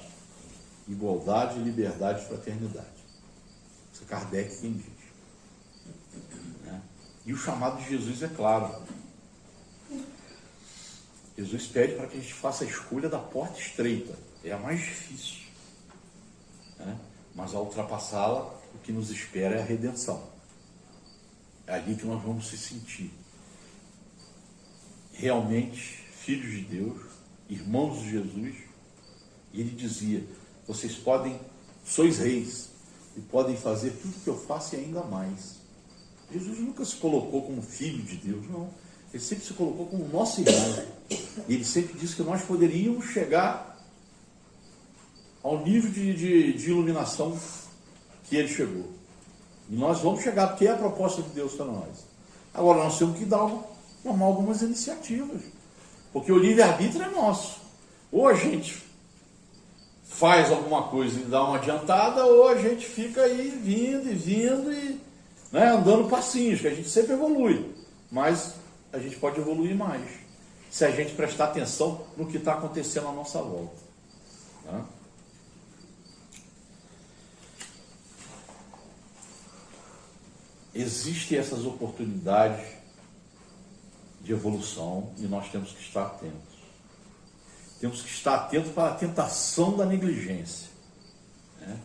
igualdade, liberdade e fraternidade. Isso é Kardec quem diz. Né? E o chamado de Jesus é claro. Jesus pede para que a gente faça a escolha da porta estreita. É a mais difícil, né? Mas ao ultrapassá-la, o que nos espera é a redenção. É ali que nós vamos se sentir realmente filhos de Deus, irmãos de Jesus. E ele dizia: vocês sois reis e podem fazer tudo que eu faço e ainda mais. Jesus nunca se colocou como filho de Deus, não. Ele sempre se colocou como nosso irmão. E ele sempre disse que nós poderíamos chegar ao nível de iluminação que ele chegou. E nós vamos chegar, porque é a proposta de Deus para nós. Agora, nós temos que tomar algumas iniciativas. Porque o livre-arbítrio é nosso. Ou a gente faz alguma coisa e dá uma adiantada, ou a gente fica aí vindo e né, andando passinhos, que a gente sempre evolui. Mas a gente pode evoluir mais, se a gente prestar atenção no que está acontecendo à nossa volta. Tá? Existem essas oportunidades de evolução e nós temos que estar atentos. Temos que estar atentos para a tentação da negligência. Né?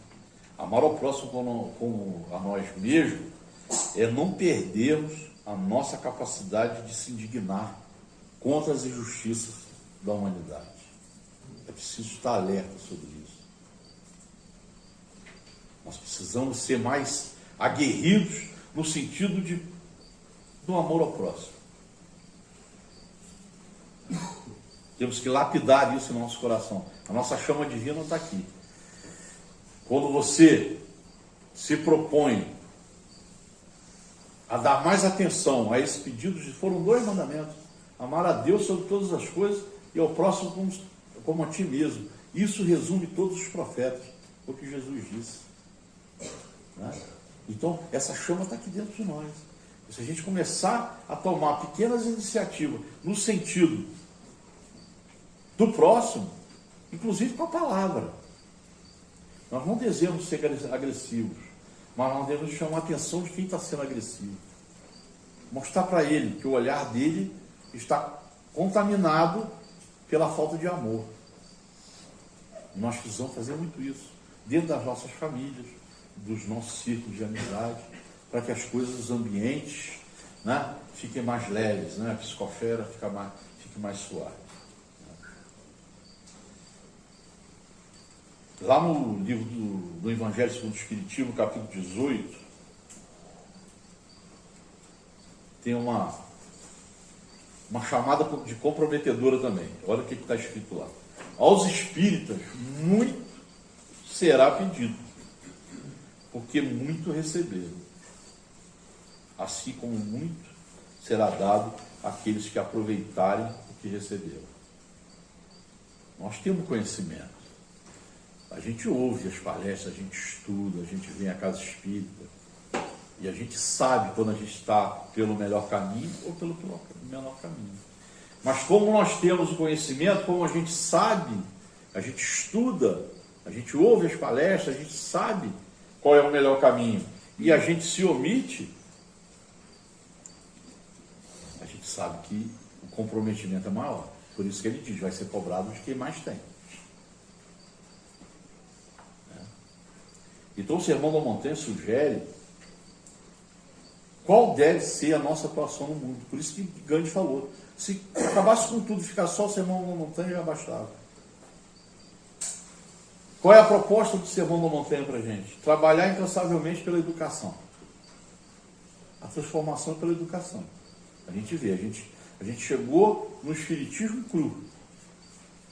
Amar ao próximo como a nós mesmos é não perdermos a nossa capacidade de se indignar contra as injustiças da humanidade. É preciso estar alerta sobre isso. Nós precisamos ser mais aguerridos no sentido do amor ao próximo. Temos que lapidar isso no nosso coração. A nossa chama divina está aqui. Quando você se propõe a dar mais atenção a esse pedido, foram 2 mandamentos: amar a Deus sobre todas as coisas e ao próximo como a ti mesmo. Isso resume todos os profetas, o que Jesus disse. Né? Então, essa chama está aqui dentro de nós. E se a gente começar a tomar pequenas iniciativas no sentido do próximo, inclusive com a palavra, nós não devemos ser agressivos, mas nós devemos chamar a atenção de quem está sendo agressivo. Mostrar para ele que o olhar dele está contaminado pela falta de amor. Nós precisamos fazer muito isso dentro das nossas famílias, dos nossos círculos de amizade, para que as coisas, os ambientes, né, fiquem mais leves, né, a psicosfera fique mais suave. Lá no livro do Evangelho segundo o Espiritismo, capítulo 18, tem uma chamada de comprometedora também. Olha o que está escrito lá. Aos espíritas, muito será pedido, porque muito receberam. Assim como muito será dado àqueles que aproveitarem o que receberam. Nós temos conhecimento. A gente ouve as palestras, a gente estuda, a gente vem à casa espírita. E a gente sabe quando a gente está pelo melhor caminho ou pelo menor caminho. Mas como nós temos o conhecimento, como a gente sabe, a gente estuda, a gente ouve as palestras, a gente sabe qual é o melhor caminho, e a gente se omite, a gente sabe que o comprometimento é maior. Por isso que ele diz, vai ser cobrado de quem mais tem. Então o Sermão da Montanha sugere qual deve ser a nossa atuação no mundo. Por isso que Gandhi falou, se acabasse com tudo, ficar só o Sermão da Montanha, já bastava. Qual é a proposta do Sermão da Montanha para a gente? Trabalhar incansavelmente pela educação. A transformação é pela educação. A gente vê, a gente chegou no espiritismo cru,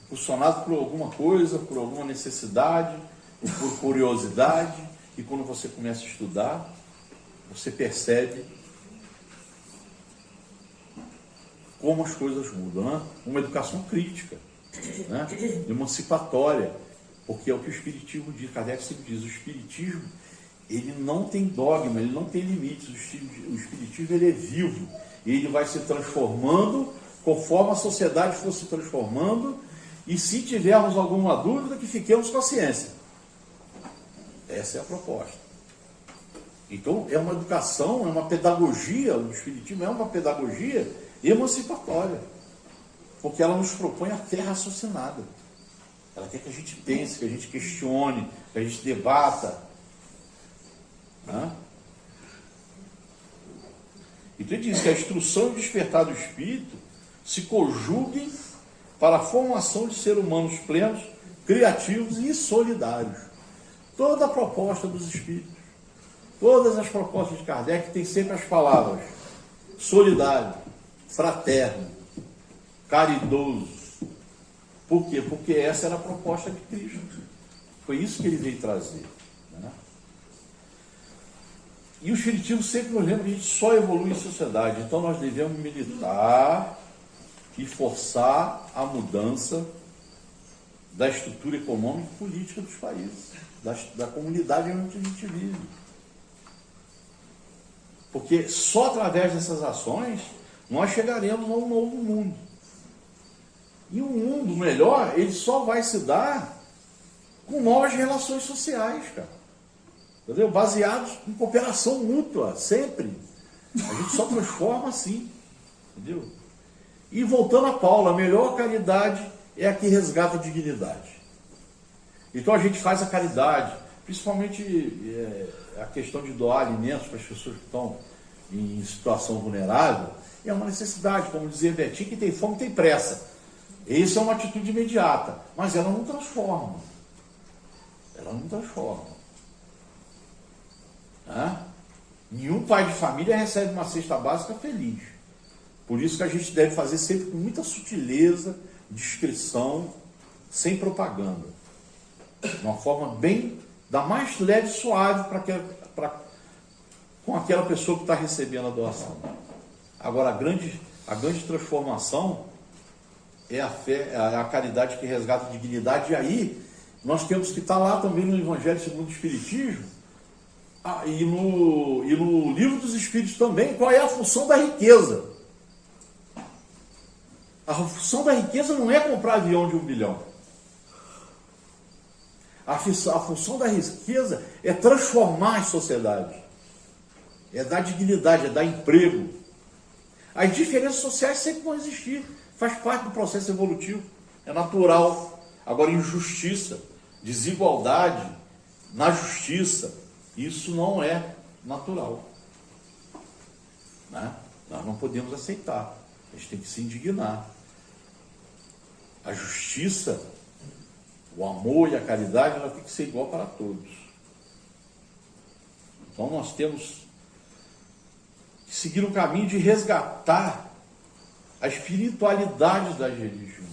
impulsionado por alguma coisa, por alguma necessidade, por curiosidade, e quando você começa a estudar, você percebe como as coisas mudam, né? Uma educação crítica, né? Emancipatória, porque é o que o Espiritismo diz. Kardec sempre diz, o Espiritismo, ele não tem dogma, ele não tem limites. O Espiritismo, ele é vivo, e ele vai se transformando conforme a sociedade for se transformando, e se tivermos alguma dúvida, que fiquemos com a ciência. Essa é a proposta. Então é uma educação, é uma pedagogia, o Espiritismo é uma pedagogia emancipatória, porque ela nos propõe a fé raciocinada. Ela quer que a gente pense, que a gente questione, que a gente debata. Né? Então ele diz que a instrução e o despertar do Espírito se conjuguem para a formação de seres humanos plenos, criativos e solidários. Toda a proposta dos Espíritos, todas as propostas de Kardec tem sempre as palavras solidário, fraterno, caridoso. Por quê? Porque essa era a proposta de Cristo. Foi isso que ele veio trazer. Né? E o Espiritismo sempre nos lembra que a gente só evolui em sociedade. Então nós devemos militar e forçar a mudança da estrutura econômica e política dos países, da comunidade onde a gente vive. Porque só através dessas ações nós chegaremos a um novo mundo. E um mundo melhor, ele só vai se dar com novas relações sociais, cara. Entendeu? Baseados em cooperação mútua, sempre. A gente só transforma assim. Entendeu? E voltando a Paulo, a melhor caridade é a que resgata a dignidade. Então a gente faz a caridade, principalmente a questão de doar alimentos para as pessoas que estão em situação vulnerável, é uma necessidade, como dizia Betinho, que tem fome tem pressa. Essa é uma atitude imediata, mas ela não transforma. Ela não transforma. Nenhum pai de família recebe uma cesta básica feliz. Por isso que a gente deve fazer sempre com muita sutileza, discrição, sem propaganda. Uma forma bem, da mais leve e suave com aquela pessoa que está recebendo a doação. Agora, a grande transformação é a fé, a caridade que resgata a dignidade. E aí, nós temos que estar lá também no Evangelho segundo o Espiritismo, e no Livro dos Espíritos também, qual é a função da riqueza. A função da riqueza não é comprar avião de 1 bilhão. A função da riqueza é transformar as sociedades. É dar dignidade, é dar emprego. As diferenças sociais sempre vão existir. Faz parte do processo evolutivo. É natural. Agora, injustiça, desigualdade na justiça, isso não é natural. Né? Nós não podemos aceitar. A gente tem que se indignar. A justiça, o amor e a caridade, ela tem que ser igual para todos. Então nós temos que seguir o caminho de resgatar a espiritualidade das religiões.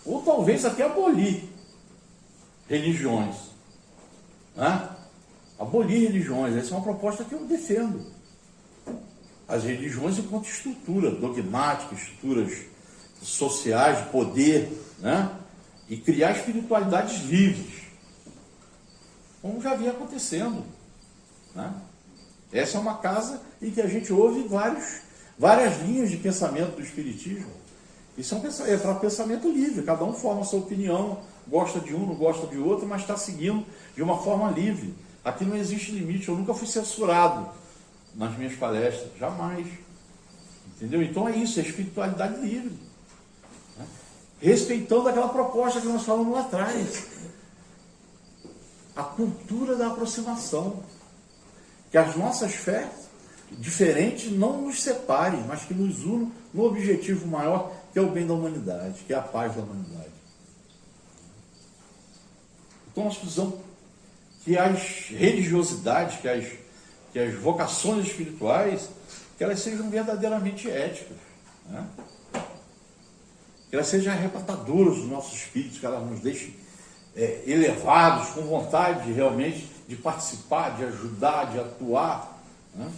Ou talvez até abolir religiões. Né? Abolir religiões. Essa é uma proposta que eu defendo. As religiões enquanto estrutura dogmática, estruturas sociais, de poder, né? E criar espiritualidades livres, como já vinha acontecendo. Né? Essa é uma casa em que a gente ouve várias linhas de pensamento do Espiritismo. Isso é para pensamento livre, cada um forma a sua opinião, gosta de um, não gosta de outro, mas está seguindo de uma forma livre. Aqui não existe limite, eu nunca fui censurado nas minhas palestras, jamais. Entendeu? Então é isso, é espiritualidade livre. Respeitando aquela proposta que nós falamos lá atrás. A cultura da aproximação. Que as nossas fés diferentes não nos separem, mas que nos unam no objetivo maior, que é o bem da humanidade, que é a paz da humanidade. Então nós precisamos que as religiosidades, que as vocações espirituais, que elas sejam verdadeiramente éticas. Né? Que elas sejam arrebatadoras dos nossos espíritos, que elas nos deixem elevados, com vontade realmente de participar, de ajudar, de atuar. Né?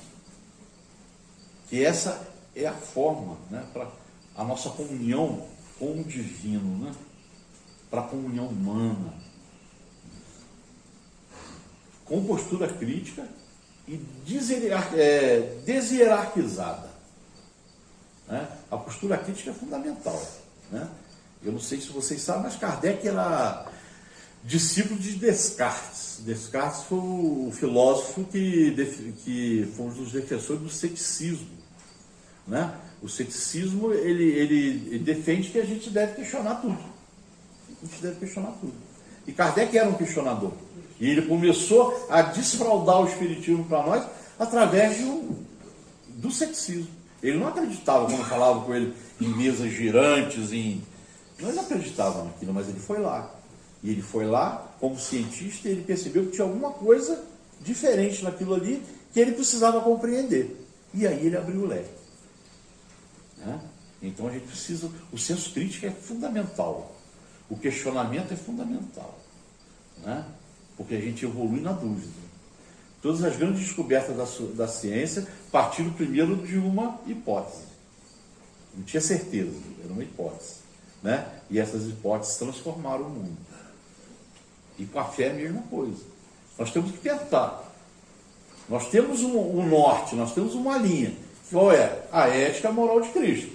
Que essa é a forma, né, para a nossa comunhão com o divino, né? Para a comunhão humana. Com postura crítica e deshierarquizada. Né? A postura crítica é fundamental. Né? Eu não sei se vocês sabem, mas Kardec era discípulo de Descartes. Descartes foi o filósofo que foi um dos defensores do ceticismo, né? O ceticismo, ele defende que a gente deve questionar tudo. A gente deve questionar tudo. E Kardec era um questionador. E ele começou a desfraudar o espiritismo para nós através do ceticismo. Ele não acreditava, quando falava com ele em mesas girantes, não acreditava naquilo, mas ele foi lá. E ele foi lá, como cientista, e ele percebeu que tinha alguma coisa diferente naquilo ali que ele precisava compreender. E aí ele abriu o leque. Né? Então a gente precisa... O senso crítico é fundamental. O questionamento é fundamental. Né? Porque a gente evolui na dúvida. Todas as grandes descobertas da ciência partiram primeiro de uma hipótese. Não tinha certeza, era uma hipótese. Né? E essas hipóteses transformaram o mundo. E com a fé é a mesma coisa. Nós temos que tentar. Nós temos um norte, nós temos uma linha. Qual é? A ética e a moral de Cristo.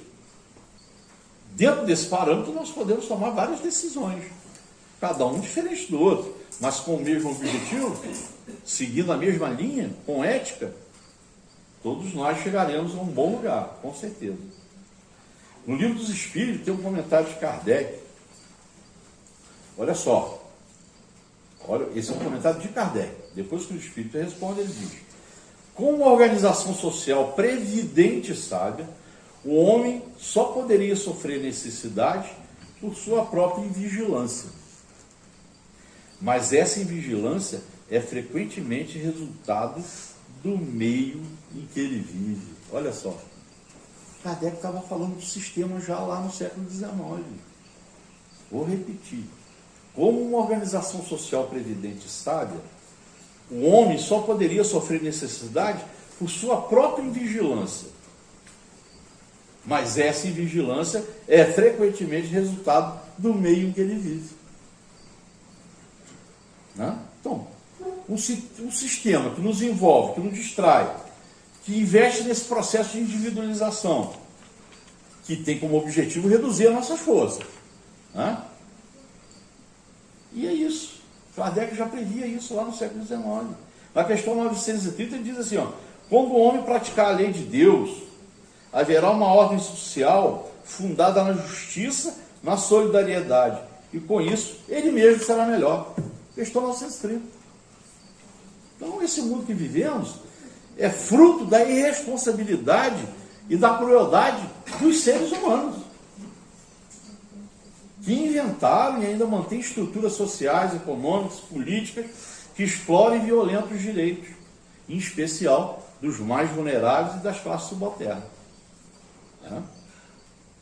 Dentro desse parâmetro nós podemos tomar várias decisões. Cada um diferente do outro, mas com o mesmo objetivo, seguindo a mesma linha, com ética, todos nós chegaremos a um bom lugar, com certeza. No Livro dos Espíritos tem um comentário de Kardec. Olha só. Esse é um comentário de Kardec. Depois que o Espírito responde, ele diz: com uma organização social previdente e sábia, o homem só poderia sofrer necessidade por sua própria invigilância. Mas essa invigilância é frequentemente resultado do meio em que ele vive. Olha só. Kardec estava falando do sistema já lá no século XIX. Vou repetir. Como uma organização social previdente e sábia, o homem só poderia sofrer necessidade por sua própria invigilância. Mas essa invigilância é frequentemente resultado do meio em que ele vive. Né? Então, um sistema que nos envolve, que nos distrai, que investe nesse processo de individualização, que tem como objetivo reduzir as nossas forças. Né? E é isso. Kardec já previa isso lá no século XIX. Na questão 930 ele diz assim, ó: quando o homem praticar a lei de Deus, haverá uma ordem social fundada na justiça, na solidariedade, e com isso ele mesmo será melhor. Questão 930. Então esse mundo que vivemos é fruto da irresponsabilidade e da crueldade dos seres humanos, que inventaram e ainda mantêm estruturas sociais, econômicas, políticas que exploram e violentam os direitos, em especial dos mais vulneráveis e das classes subalternas.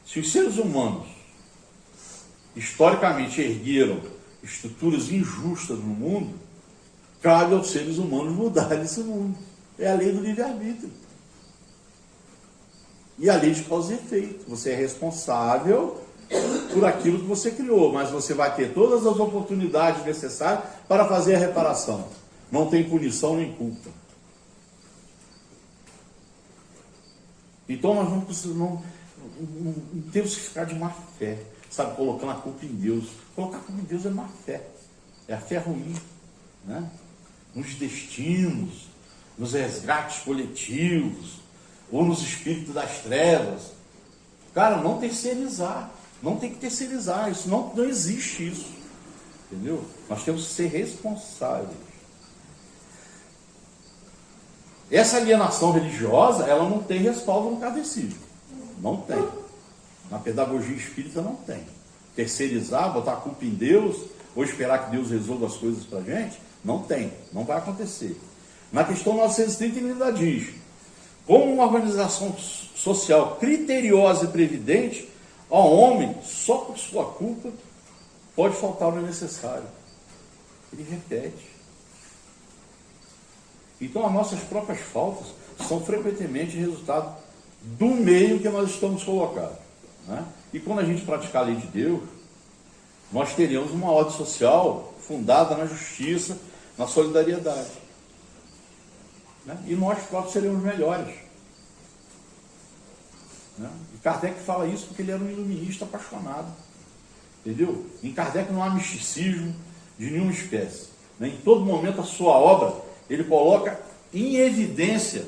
Se os seres humanos historicamente ergueram estruturas injustas no mundo, cabe aos seres humanos mudar esse mundo. É a lei do livre-arbítrio. E a lei de causa e efeito. Você é responsável por aquilo que você criou, mas você vai ter todas as oportunidades necessárias para fazer a reparação. Não tem punição nem culpa. Então nós não temos que ficar de má fé, sabe, colocando a culpa em Deus. Colocar a culpa em Deus é má fé. É a fé ruim, né? Nos destinos, nos resgates coletivos, ou nos espíritos das trevas. Cara, não terceirizar. Não tem que terceirizar. Isso não existe isso. Entendeu? Nós temos que ser responsáveis. Essa alienação religiosa, ela não tem respaldo no catecismo. Não tem. Na pedagogia espírita não tem. Terceirizar, botar a culpa em Deus, ou esperar que Deus resolva as coisas pra gente, não tem. Não vai acontecer. Na questão 930 ele ainda diz: como uma organização social criteriosa e previdente, ao homem, só por sua culpa, pode faltar o necessário. Ele repete. Então, as nossas próprias faltas são frequentemente resultado do meio que nós estamos colocados. Né? E quando a gente praticar a lei de Deus, nós teremos uma ordem social fundada na justiça, na solidariedade. Né? E nós próprios seremos melhores. Né? E Kardec fala isso porque ele era um iluminista apaixonado. Entendeu? Em Kardec não há misticismo, de nenhuma espécie. Né? Em todo momento a sua obra, ele coloca em evidência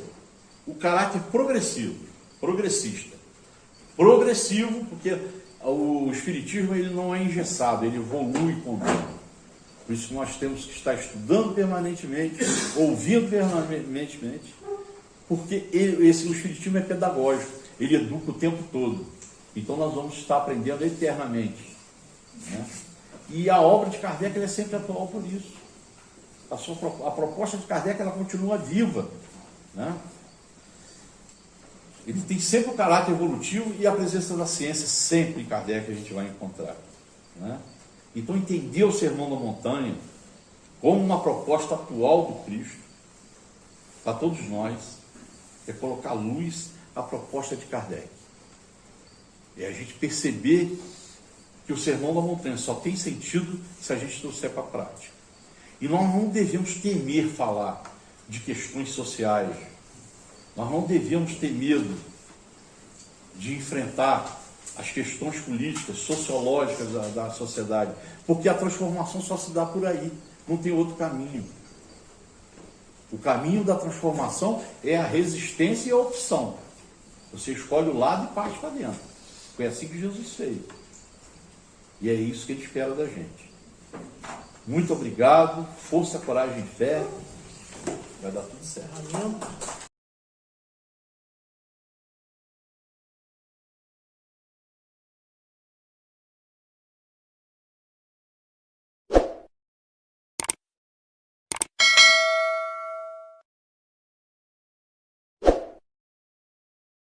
o caráter progressista. Progressivo, porque o Espiritismo ele não é engessado, ele evolui com o tempo. Por isso que nós temos que estar estudando permanentemente, ouvindo permanentemente, porque o Espiritismo é pedagógico, ele educa o tempo todo. Então nós vamos estar aprendendo eternamente. Né? E a obra de Kardec ela é sempre atual por isso. A proposta de Kardec ela continua viva. Né? Ele tem sempre o caráter evolutivo e a presença da ciência sempre em Kardec a gente vai encontrar. Né? Então entender o Sermão da Montanha como uma proposta atual do Cristo, para todos nós, é colocar luz à proposta de Kardec. É a gente perceber que o Sermão da Montanha só tem sentido se a gente trouxer para a prática. E nós não devemos temer falar de questões sociais. Nós não devemos ter medo de enfrentar as questões políticas, sociológicas da sociedade, porque a transformação só se dá por aí, não tem outro caminho. O caminho da transformação é a resistência e a opção. Você escolhe o lado e parte para dentro. Foi assim que Jesus fez. E é isso que ele espera da gente. Muito obrigado, força, coragem e fé. Vai dar tudo certo. Amém.